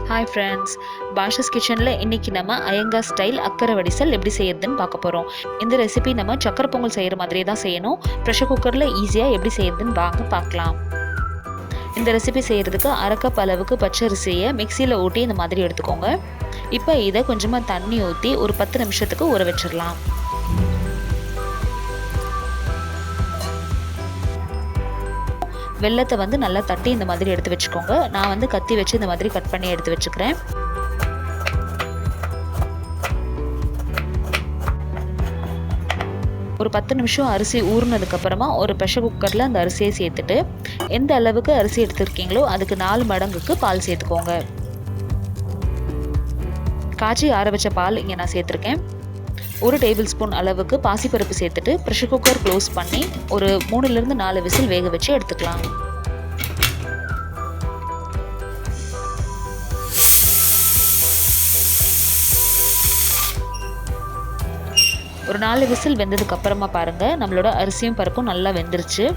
Hi friends, பாஷஸ் கிச்சனில் இன்றைக்கி நம்ம ஐயங்கார் ஸ்டைல் அக்கரவடிசல் எப்படி செய்யறதுன்னு பார்க்க போகிறோம். இந்த ரெசிபி நம்ம சக்கரை பொங்கல் செய்கிற மாதிரியே தான் செய்யணும். ப்ரெஷர் குக்கரில் ஈஸியாக எப்படி செய்யறதுன்னு வாங்க பார்க்கலாம். இந்த ரெசிபி செய்கிறதுக்கு அரை கப் அளவுக்கு பச்சரிசியை மிக்சியில் ஊட்டி இந்த மாதிரி எடுத்துக்கோங்க. இப்போ இதை கொஞ்சமாக தண்ணி ஊற்றி ஒரு 10 நிமிஷத்துக்கு ஊற வச்சிடலாம். வெல்லத்தை நல்லா தட்டி இந்த மாதிரி எடுத்து வச்சுக்கோங்க. நான் கத்தி வச்சு இந்த மாதிரி கட் பண்ணி எடுத்து வச்சுக்கிறேன். ஒரு 10 நிமிஷம் அரிசி ஊறினதுக்கப்புறமா ஒரு ப்ரெஷர் குக்கரில் அந்த அரிசியை சேர்த்துட்டு எந்த அளவுக்கு அரிசி எடுத்துருக்கீங்களோ அதுக்கு 4 மடங்குக்கு பால் சேர்த்துக்கோங்க. காய்ச்சி ஆற வச்ச பால் இங்கே நான் சேர்த்துருக்கேன். 1 டேபிள் ஸ்பூன் அளவுக்கு பாசிப்பருப்பு சேர்த்துட்டு ப்ரெஷர் குக்கர் க்ளோஸ் பண்ணி ஒரு 3லிருந்து 4 விசில் வேக வச்சு எடுத்துக்கலாம். ஒரு 4 விசில் வெந்ததுக்கு அப்புறமா பாருங்க, நம்மளோட அரிசியும் பருப்பும் நல்லா வெந்துருச்சு.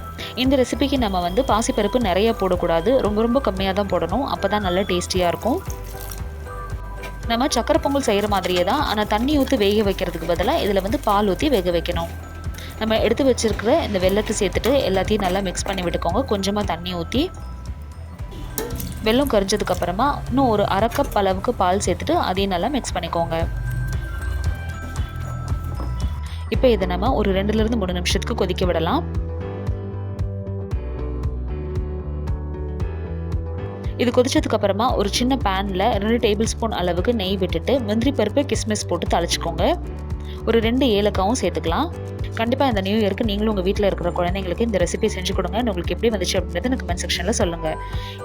இந்த ரெசிபிக்கு நம்ம பாசிப்பருப்பு நிறைய போடக்கூடாது, ரொம்ப கம்மியாக தான் போடணும். அப்போ தான் நல்லா டேஸ்டியாக இருக்கும். நம்ம சக்கரை பொங்கல் செய்கிற மாதிரியே தான், ஆனால் தண்ணி ஊற்றி வேக வைக்கிறதுக்கு பதிலாக இதில் பால் ஊற்றி வேக வைக்கணும். நம்ம எடுத்து வச்சுருக்கிற இந்த வெல்லத்தை சேர்த்துட்டு எல்லாத்தையும் நல்லா மிக்ஸ் பண்ணி விட்டுக்கோங்க. கொஞ்சமாக தண்ணி ஊற்றி வெல்லம் கரிஞ்சதுக்கப்புறமா இன்னும் ஒரு அரை கப் அளவுக்கு பால் சேர்த்துட்டு அதையும் நல்லா மிக்ஸ் பண்ணிக்கோங்க. இப்போ இதை நம்ம ஒரு 2லிருந்து 3 நிமிஷத்துக்கு கொதிக்க விடலாம். இது கொதிச்சதுக்கு அப்புறமா ஒரு சின்ன பேனில் 2 டேபிள் ஸ்பூன் அளவுக்கு நெய் விட்டுட்டு முந்திரி பருப்பு கிஸ்மிஸ் போட்டு தாளிச்சுக்கோங்க. ஒரு 2 ஏலக்காவும் சேர்த்துக்கலாம். கண்டிப்பாக இந்த நியூ இயருக்கு நீங்களும் உங்கள் வீட்டில் இருக்கிற குழந்தைங்களுக்கு இந்த ரெசிபி செஞ்சு கொடுங்க. உங்களுக்கு எப்படி வந்துச்சு அப்படின்றது எனக்கு கமெண்ட் செக்ஷனில் சொல்லுங்கள்.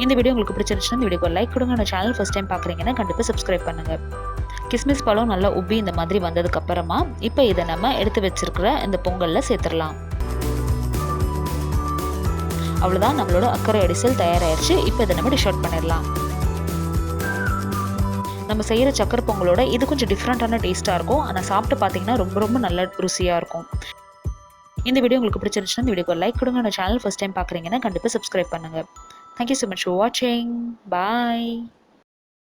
இந்த வீடியோ உங்களுக்கு பிடிச்சிருச்சுன்னா இந்த வீடியோக்கு லைக் கொடுங்க. நான் சேனல் ஃபஸ்ட் டைம் பார்க்குறீங்கன்னா கண்டிப்பாக சப்ஸ்கிரைப் பண்ணுங்கள். கிஸ்மிஸ் பழம் நல்லா உப்பி இந்த மாதிரி வந்ததுக்கப்புறமா இப்போ இதை நம்ம எடுத்து வச்சிருக்கிற இந்த பொங்கலில் சேர்த்துடலாம். அவ்வளோதான், நம்மளோட அக்கறை அடிசல் தயாராகிடுச்சு. இப்போ இதை நம்ம டிஷ் அவுட் பண்ணிடலாம். நம்ம செய்கிற சக்கரை பொங்கலோட இது கொஞ்சம் டிஃப்ரெண்ட்டான டேஸ்ட்டாக இருக்கும். ஆனால் சாப்பிட்டு பார்த்தீங்கன்னா ரொம்ப நல்ல ருசியாக இருக்கும். இந்த வீடியோ உங்களுக்கு பிடிச்சிருச்சுன்னா இந்த வீடியோக்கு லைக் கொடுங்க. நான் சேனல் ஃபஸ்ட் டைம் பார்க்குறீங்கன்னா கண்டிப்பாக சப்ஸ்கிரைப் பண்ணுங்கள். தேங்க்யூ ஸோ மச் ஃபார் வாட்சிங். பாய்.